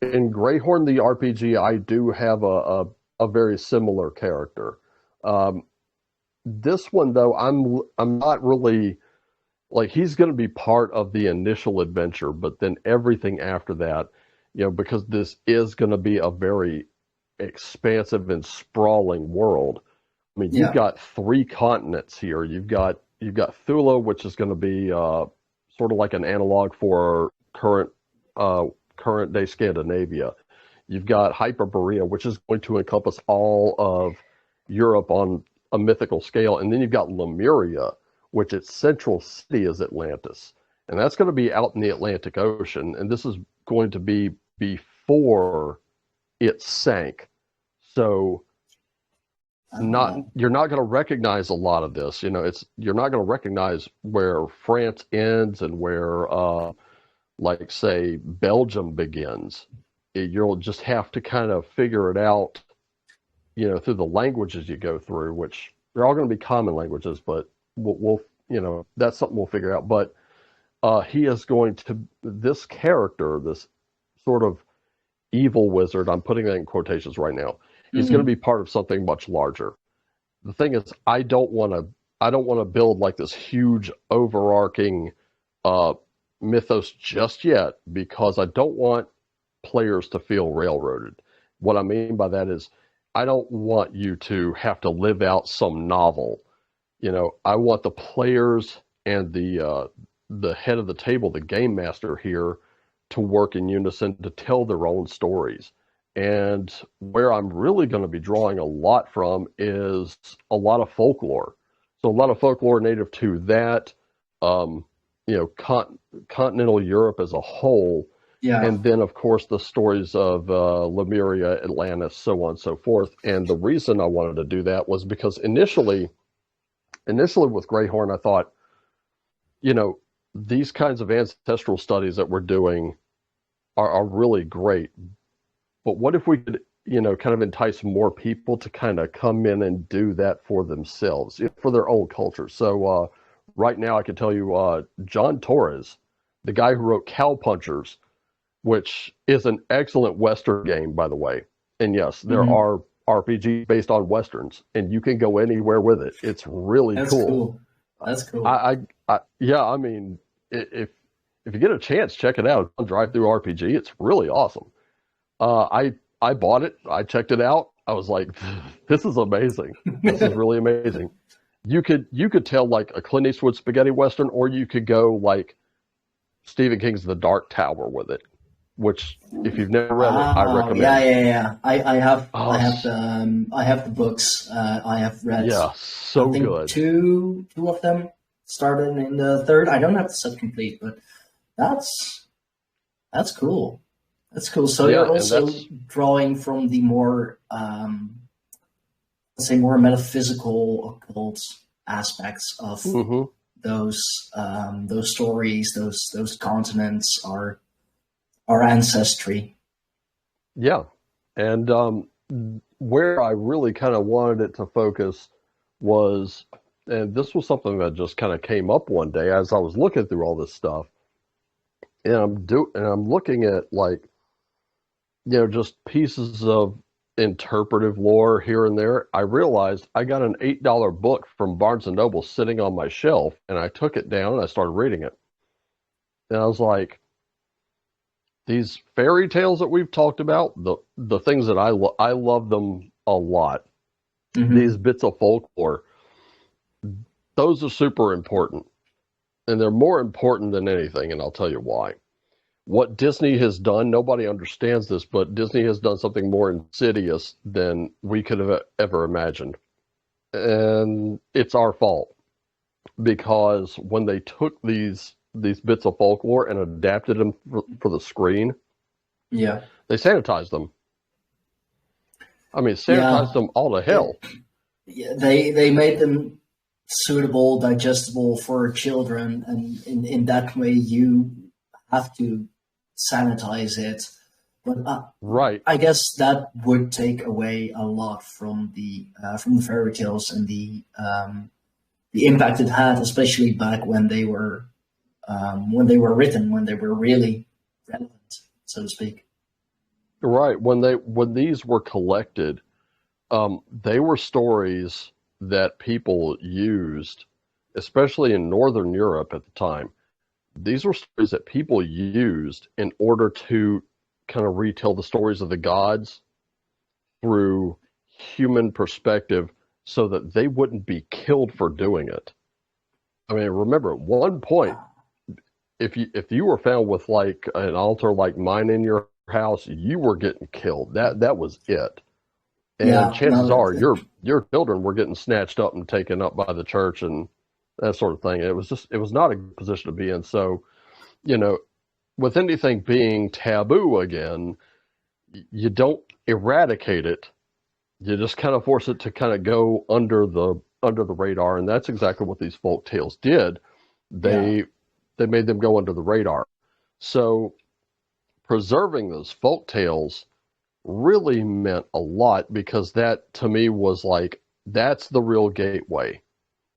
in Greyhorn the RPG, I do have a very similar character. Um, this one though, I'm not really like he's going to be part of the initial adventure, but then everything after that, because this is going to be a very expansive and sprawling world. I mean, you've Yeah. got three continents here. You've got Thula, which is going to be sort of like an analog for uh, current day Scandinavia. You've got Hyperborea, which is going to encompass all of Europe on a mythical scale, and then you've got Lemuria, which its central city is Atlantis, and that's going to be out in the Atlantic Ocean, and this is going to be before it sank. So not Oh, you're not going to recognize a lot of this. It's you're not going to recognize where France ends and where like say Belgium begins. You'll just have to kind of figure it out, through the languages you go through, which they're all going to be common languages, but that's something we'll figure out. But he is going to this character, this sort of evil wizard. I'm putting that in quotations right now. He's going to hmm. be part of something much larger. The thing is, I don't want to build like this huge overarching uh, mythos just yet because I don't want players to feel railroaded. What I mean by that is, I don't want you to have to live out some novel. I want the players and the head of the table, the game master here, to work in unison to tell their own stories. And where I'm really going to be drawing a lot from is a lot of folklore. So a lot of folklore native to that, um, continental Europe as a whole, Yeah. and then of course the stories of Lemuria, Atlantis, so on and so forth. And the reason I wanted to do that was because initially with Greyhorn, I thought, you know, these kinds of ancestral studies that we're doing are really great. But what if we could, kind of entice more people to kind of come in and do that for themselves, for their own culture? So right now, I can tell you, John Torres, the guy who wrote Cowpunchers, which is an excellent Western game, by the way. And yes, there Hmm. are RPGs based on Westerns, and you can go anywhere with it. It's really That's cool. cool. That's I, cool. yeah, I mean, if you get a chance, check it out. On Drive Through RPG, it's really awesome. I bought it. I checked it out. I was like, this is amazing. This is really amazing. You could tell like a Clint Eastwood spaghetti western, or you could go like Stephen King's The Dark Tower with it. Which, if you've never read it, I Oh, yeah, recommend. yeah, yeah. I Oh, have I have the books. I have read, yeah, I so think good. two of them. Started in the third. I don't have the set complete, but that's that's cool. That's cool. So you're Yeah, and also that's drawing from the more, let's say, more metaphysical, occult aspects of hmm those stories, those continents, our ancestry. yeah, and where I really kind of wanted it to focus was, and this was something that just kind of came up one day as I was looking through all this stuff, and I'm looking at like, just pieces of interpretive lore here and there. I realized I got an $8 book from Barnes and Noble sitting on my shelf, and I took it down and I started reading it, and I was like, these fairy tales that we've talked about, the things that I love them a lot. These Hmm. bits of folklore, those are super important, and they're more important than anything, and I'll tell you why. What Disney has done, nobody understands this, but Disney has done something more insidious than we could have ever imagined. And it's our fault because when they took these bits of folklore and adapted them for the screen, Yeah, they sanitized them. I mean, sanitized yeah. them all to It, hell. yeah, they made them suitable, digestible for children, and in that way you have to sanitize it. But Right. I guess that would take away a lot from the fairy tales and the impact it had, especially back when they were written, when they were really relevant, so to speak. Right. When these were collected, they were stories that people used, especially in Northern Europe at the time. These were stories that people used in order to kind of retell the stories of the gods through human perspective so that they wouldn't be killed for doing it. I mean, remember at one point, if you were found with like an altar like mine in your house, you were getting killed. That was it. And Yeah, chances no, are your children were getting snatched up and taken up by the church and that sort of thing. It was not a good position to be in. So, you know, with anything being taboo again, you don't eradicate it. You just kind of force it to kind of go under the radar, and that's exactly what these folk tales did. yeah, They made them go under the radar. So preserving those folk tales really meant a lot because that to me was like that's the real gateway.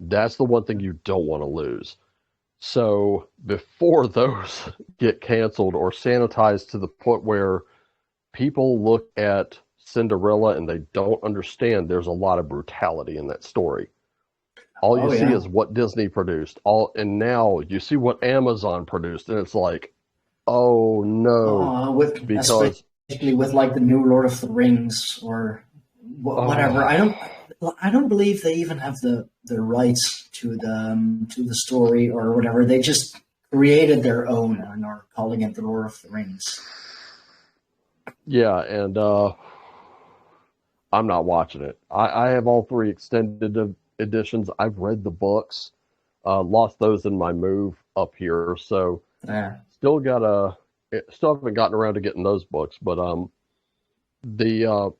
That's the one thing you don't want to lose. So before those get canceled or sanitized to the point where people look at Cinderella and they don't understand there's a lot of brutality in that story. All you oh see yeah. is what Disney produced. And now you see what Amazon produced, and it's like, oh no, With because especially with like the new Lord of the Rings or whatever. oh I don't believe they even have the rights to the story or whatever. They just created their own and are calling it the Lord of the Rings. yeah, and I'm not watching it. I have all three extended editions. I've read the books, lost those in my move up here, so Yeah. still gotta still haven't gotten around to getting those books. But the uh,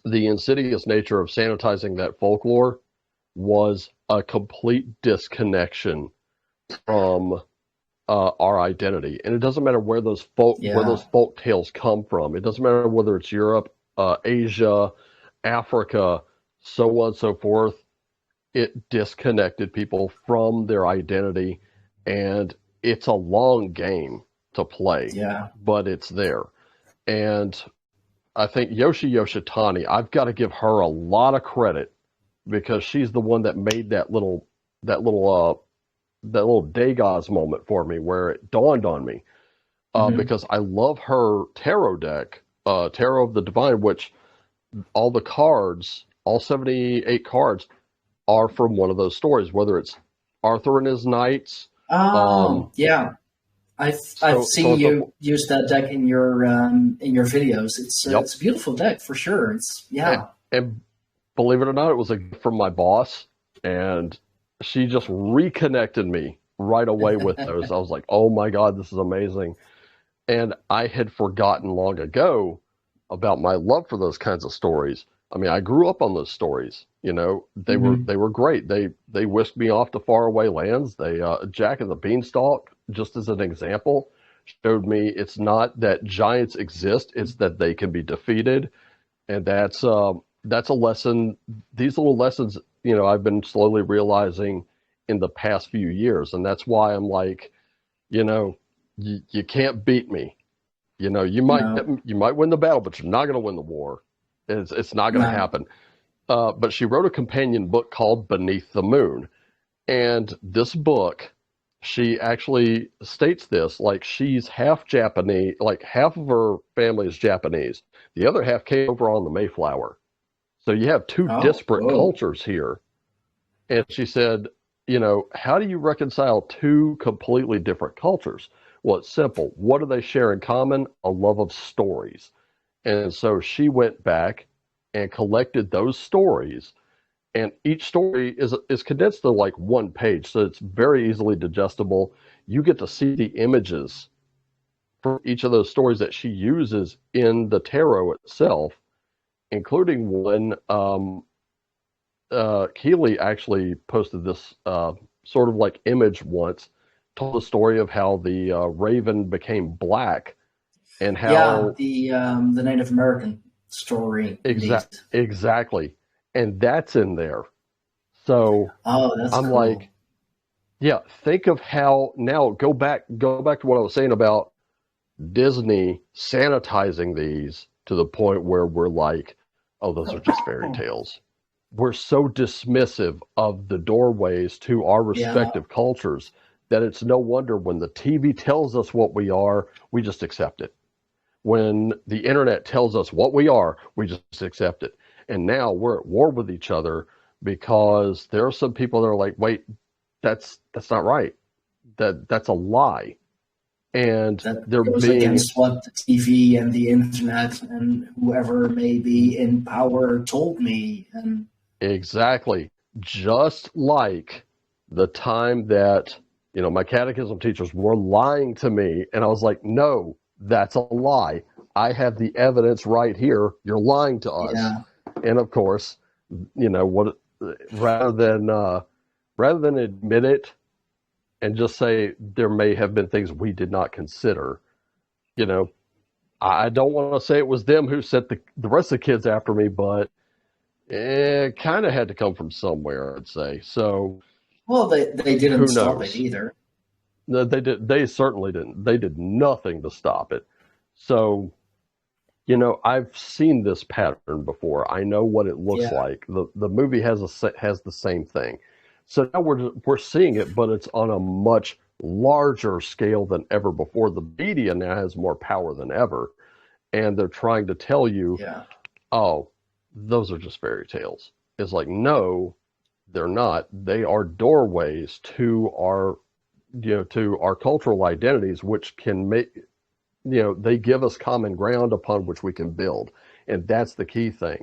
the insidious nature of sanitizing that folklore was a complete disconnection from our identity, and it doesn't matter where Yeah. those folk tales come from. It doesn't matter whether it's Europe, Asia, Africa, so on and so forth. It disconnected people from their identity, and it's a long game to play, Yeah. but it's there. And I think Yoshi Yoshitani, I've got to give her a lot of credit because she's the one that made that little that little Dagaz moment for me where it dawned on me. Hmm. Because I love her tarot deck, Tarot of the Divine, which all the cards, all 78 cards, are from one of those stories, whether it's Arthur and his knights, um, Oh, yeah. I've so seen on and so you forth. use that deck in your videos. Yep. It's a beautiful deck for sure. It's And, yeah. and believe it or not, it was a gift from my boss, and she just reconnected me right away with those. I was like, oh my God, this is amazing. And I had forgotten long ago about my love for those kinds of stories. I mean, I grew up on those stories. You know, Hmm. they were great. They whisked me off to faraway lands. They Jack and the Beanstalk, just as an example, showed me it's not that giants exist; it's that they can be defeated, and that's a lesson. These little lessons, you know, I've been slowly realizing in the past few years, and that's why I'm like, you know, you can't beat me. You know, No, you might win the battle, but you're not going to win the war. It's not going to no. happen. But she wrote a companion book called Beneath the Moon, and this book, she actually states this like she's half Japanese, like half of her family is Japanese, the other half came over on the Mayflower. So you have two Oh, disparate whoa. cultures here. And she said, you know, how do you reconcile two completely different cultures? Well, it's simple. What do they share in common? A love of stories. And so she went back and collected those stories. And each story is condensed to like one page. So it's very easily digestible. You get to see the images for each of those stories that she uses in the tarot itself, including one Keeley actually posted this sort of like image once, told the story of how the raven became black and Yeah, how the Native American story, indeed. exactly, and that's in there. So Oh, that's I'm cool. like, yeah, think of how now go back to what I was saying about Disney sanitizing these to the point where we're like, oh, those are just fairy tales. We're so dismissive of the doorways to our Yeah, respective cultures that it's no wonder when the TV tells us what we are, we just accept it. When the internet tells us what we are, we just accept it. And now we're at war with each other because there are some people that are like, wait, that's not right. That's a lie. And that they're goes being against what the TV and the internet and whoever may be in power told me. And exactly just like the time that, my catechism teachers were lying to me. And I was like, no, that's a lie. I have the evidence right here. You're lying to us. yeah, And of course, what rather than admit it and just say there may have been things we did not consider, you know, I don't want to say it was them who sent the rest of the kids after me, but it kind of had to come from somewhere, I'd say. So well, they didn't who stop it knows? either. No, they did. They certainly didn't. They did nothing to stop it. So, I've seen this pattern before. I know what it looks Yeah, like. The movie has the same thing. So now we're seeing it, but it's on a much larger scale than ever before. The media now has more power than ever, and they're trying to tell you, yeah, oh, those are just fairy tales. It's like, no, they're not. They are doorways to our cultural identities, which can make, they give us common ground upon which we can build. And that's the key thing.